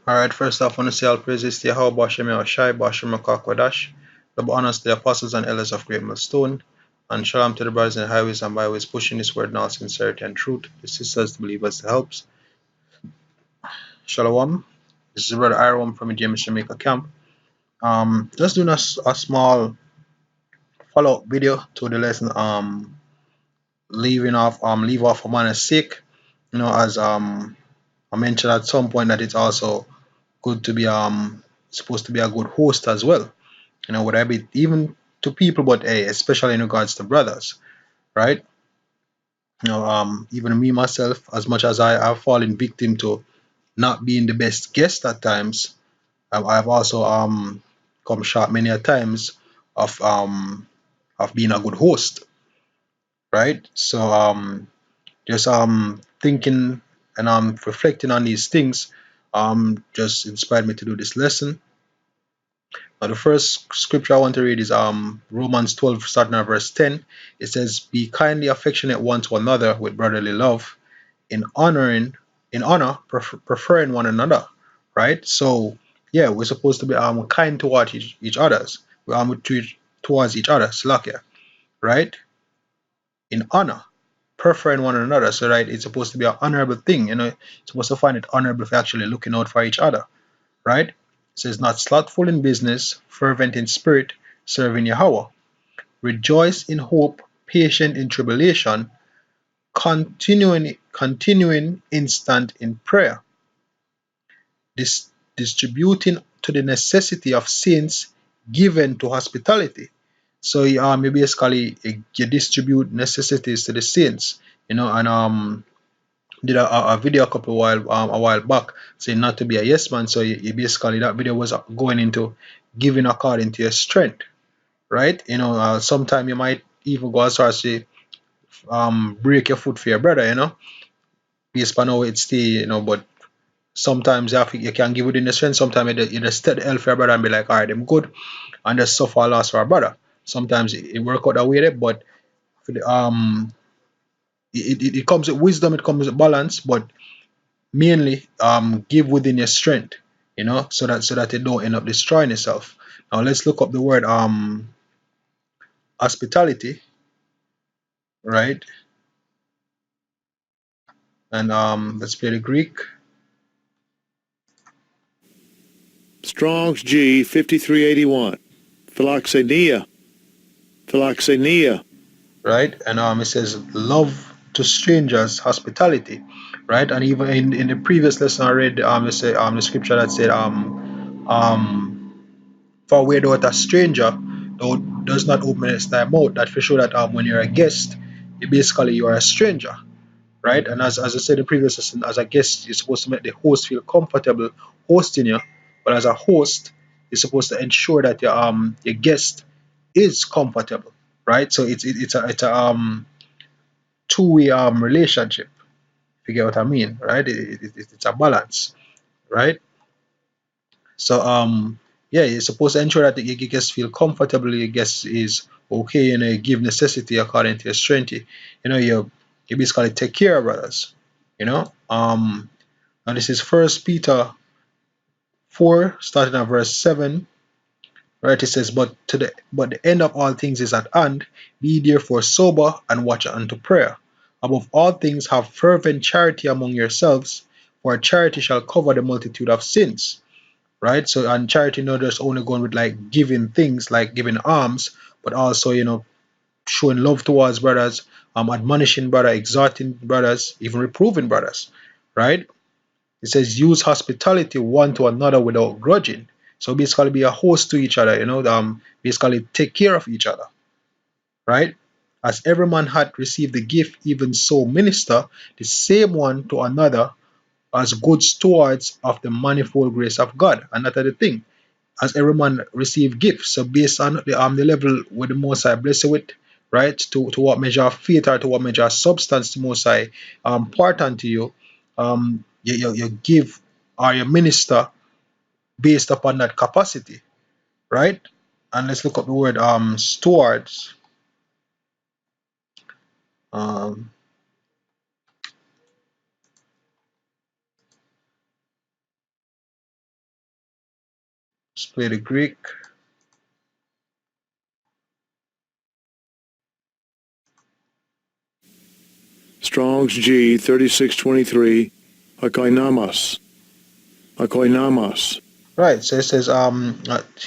Alright, first off, I want to say all praises to Yahweh, Bashem Yahushai, Bashem Makakwadash, double honors to the apostles and elders of Great Millstone, and shalom to the brothers in the highways and byways pushing this word in all sincerity and truth, the sisters, the believers, the helps. Shalom. This is Brother Iron from the James Jamaica camp. Just doing a small follow-up video to the lesson, leave off a man is sick. As I mentioned at some point that it's also good to be supposed to be a good host as well. Would I be even to people, but especially in regards to brothers, right? Even me myself, as much as I have fallen victim to not being the best guest at times, I've also come short many a times of being a good host, right? So just thinking and reflecting on these things just inspired me to do this lesson. Now, the first scripture I want to read is Romans 12, starting at verse 10. It says, "Be kindly affectionate one to another with brotherly love, in honor, preferring one another." Right? So, yeah, we're supposed to be kind towards each other's, towards each other, Slakia, right? In honor, preferring one another. So, right, it's supposed to be an honorable thing. You're supposed to find it honorable if you're actually looking out for each other, right? It says, "Not slothful in business, fervent in spirit, serving Yahweh. Rejoice in hope, patient in tribulation, continuing instant in prayer, distributing to the necessity of saints, given to hospitality." So you basically you distribute necessities to the saints, and did a video a while back saying not to be a yes man. So you basically, that video was going into giving according to your strength, right? Sometimes you might even go as far as say break your foot for your brother, based on how it stay, but sometimes you can give within the strength. Sometimes you just steady help for your brother and be like, all right, I'm good, and just suffer a loss for our brother. Sometimes it work out that way there, but for the, it comes with wisdom, it comes with balance, but mainly give within your strength, so that you don't end up destroying yourself. Now let's look up the word hospitality, right? And let's play the Greek. Strong's G 5381. Philoxenia. Philoxenia. Right? And it says love to strangers, hospitality, right? And even in the previous lesson I read, you say the scripture that said for where thou art a stranger, thou does not open thy mouth. That for sure that when you're a guest, you are a stranger, right? And as I said in the previous lesson, as a guest, you're supposed to make the host feel comfortable hosting you, but as a host, you're supposed to ensure that your guest is comfortable, right? So it's a two-way relationship. If you get what I mean, right? It's a balance, right? So yeah, you're supposed to ensure that your guest feel comfortable, your guest is okay, you give necessity according to your strength. You basically take care of brothers, you know. And this is First Peter 4, starting at verse 7. Right, it says, but the end of all things is at hand. Be therefore sober and watch unto prayer. Above all things, have fervent charity among yourselves, for charity shall cover the multitude of sins. Right? So, and charity not just only going with like giving things, like giving alms, but also showing love towards brothers, admonishing brothers, exhorting brothers, even reproving brothers. Right? It says use hospitality one to another without grudging. So basically be a host to each other, basically take care of each other, right? As every man had received the gift, even so minister the same one to another as good stewards of the manifold grace of God. And that's the thing. As every man receive gifts, so based on the level with the Most High bless you with, right? To what measure of faith or to what measure of substance the Most High part unto you, you give or you minister based upon that capacity, right? And let's look up the word stewards. Um, Let's play the Greek. Strong's G 3623. Akoinamas. Akoinamas. Right, so it says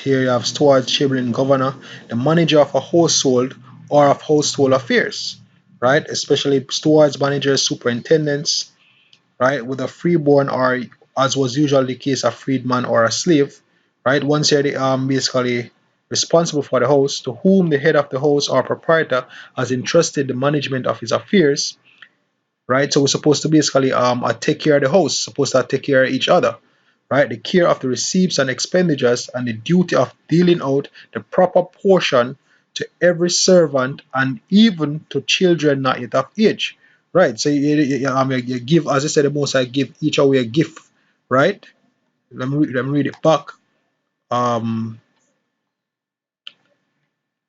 here you have steward, chamberlain, governor, the manager of a household or of household affairs, right? Especially stewards, managers, superintendents, right? With a freeborn or, as was usually the case, a freedman or a slave, right? Once you're basically responsible for the house, to whom the head of the house or proprietor has entrusted the management of his affairs, right? So we're supposed to basically take care of the house, supposed to take care of each other, right? The care of the receipts and expenditures and the duty of dealing out the proper portion to every servant and even to children not yet of age, right? So you give, as I said, the Most I give each away a gift, right? Let me read it back. Um,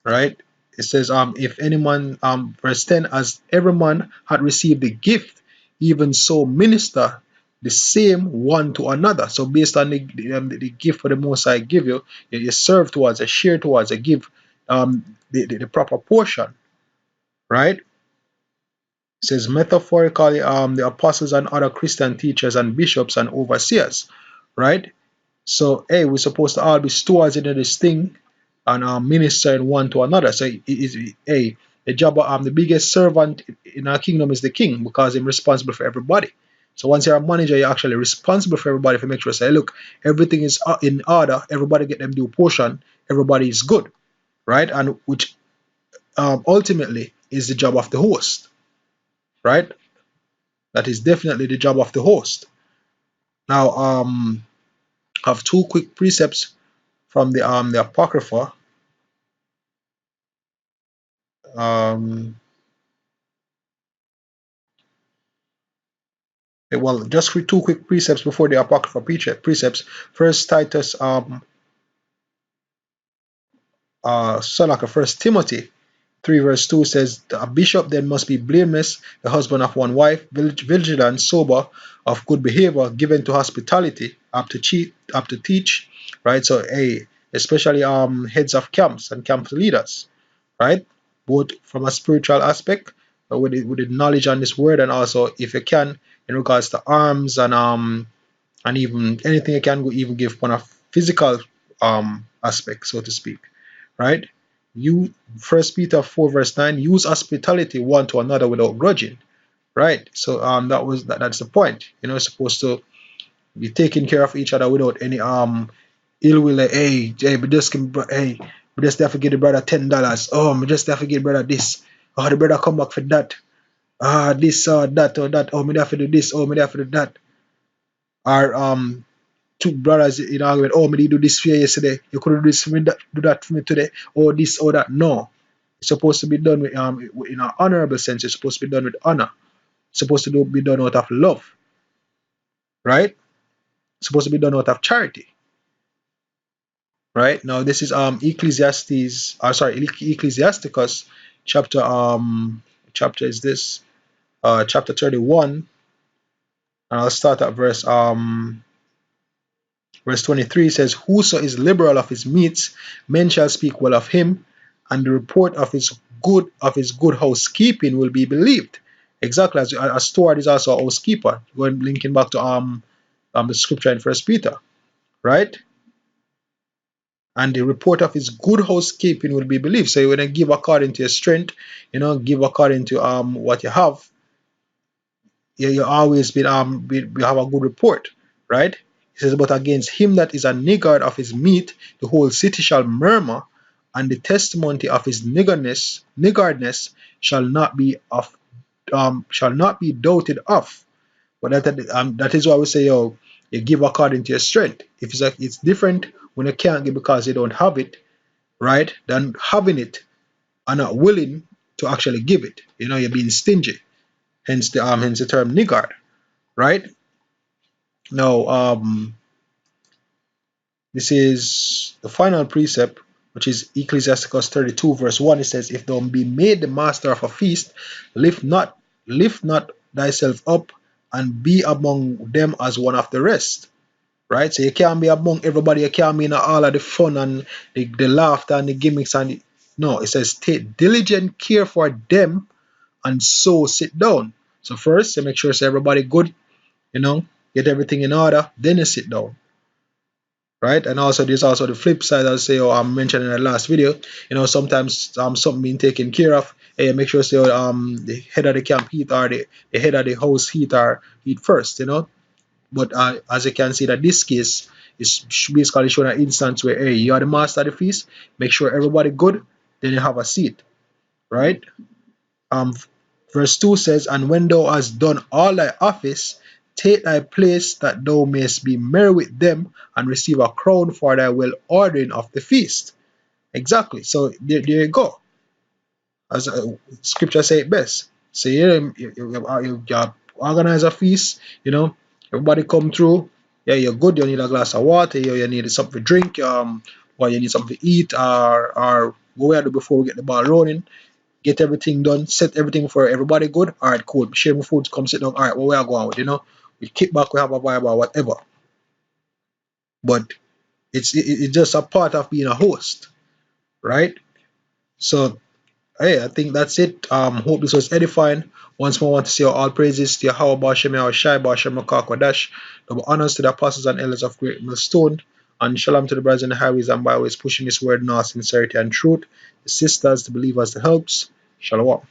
right? It says, if any man, verse 10, as every man had received the gift, even so minister the same one to another. So based on the gift for the Most I give you, you serve towards, you share towards, you give the proper portion, right? It says metaphorically, the apostles and other Christian teachers and bishops and overseers, right? So, hey, we're supposed to all be stewards into this thing and ministering one to another. So, hey, the job of the biggest servant in our kingdom is the king because he's responsible for everybody. So, once you're a manager, you're actually responsible for everybody to make sure, say, look, everything is in order, everybody get them due portion, everybody is good, right? And which ultimately is the job of the host, right? That is definitely the job of the host. Now, I have two quick precepts from the Apocrypha. Um, well, just two quick precepts before the Apocrypha precepts. First, Titus, so like a First Timothy 3 verse 2 says, a bishop then must be blameless, the husband of one wife, vigilant, sober, of good behavior, given to hospitality, up to teach, right? So, especially heads of camps and camp leaders, right? Both from a spiritual aspect, with the knowledge on this word, and also, if you can, in regards to arms and even anything you can go even give on a physical aspect, so to speak, right? You First Peter 4 verse 9, use hospitality one to another without grudging, right? So that's the point. Supposed to be taking care of each other without any ill will. Like, hey, we just have to give the brother $10. Oh, we just have to give brother this. Oh, the brother come back for that. This that or that. Oh, me have to do this. Oh, me have to do that. Or two brothers in argument. Oh, me did do this for you yesterday. You could do this for me, do that for me today. Or this or that. No, it's supposed to be done with in an honorable sense. It's supposed to be done with honor. It's supposed to be done out of love, right? It's supposed to be done out of charity, right? Now this is Ecclesiasticus chapter chapter is this chapter 31, and I'll start at verse 23 says, whoso is liberal of his meats, men shall speak well of him, and the report of his good housekeeping will be believed. Exactly, as a steward is also a housekeeper. Going linking back to the scripture in First Peter, right? And the report of his good housekeeping will be believed. So when you give according to your strength, give according to what you have, you always be have a good report, right? He says, but against him that is a niggard of his meat, the whole city shall murmur, and the testimony of his niggardness shall not be doubted of. But that is why we say, you give according to your strength. If it's like it's different when you can't give because you don't have it, right? Than having it and not willing to actually give it. You're being stingy. Hence the term niggard, right? Now, this is the final precept, which is Ecclesiasticus 32, verse 1. It says, if thou be made the master of a feast, lift not, lift not thyself up, and be among them as one of the rest. right? So you can't be among everybody. You can't be in all of the fun and the laughter and the gimmicks no. It says take diligent care for them and so sit down. So first, you make sure so everybody good, you know, get everything in order, then you sit down, right? And also there's also the flip side. I'll say, I mentioned in the last video, sometimes something being taken care of, and you make sure so the head of the camp heat or the head of the house heat first, But as you can see that this case is basically showing an instance where, hey, you are the master of the feast, make sure everybody good, then you have a seat, right? Um, verse 2 says, and when thou hast done all thy office, take thy place that thou mayest be merry with them and receive a crown for thy well ordering of the feast. Exactly. So there you go. As scripture say it best. So you organize a feast, everybody come through. Yeah, you're good. You need a glass of water. You need something to drink. Or you need something to eat, or what we do before we get the ball rolling. Get everything done, set everything for everybody good. All right, cool. Share my food, come sit down. All right, what we are going with, We kick back, we have a vibe or whatever. But it's just a part of being a host, right? So hey, I think that's it. Hope this was edifying. Once more, I want to say all praises to Yahweh Bashem, Yahweh Shai Bashem, Kodash. Double honors to the apostles and elders of Great Millstone. And shalom to the brothers in the highways and byways pushing this word in all sincerity and truth. The sisters, the believers, the helps. Shalom.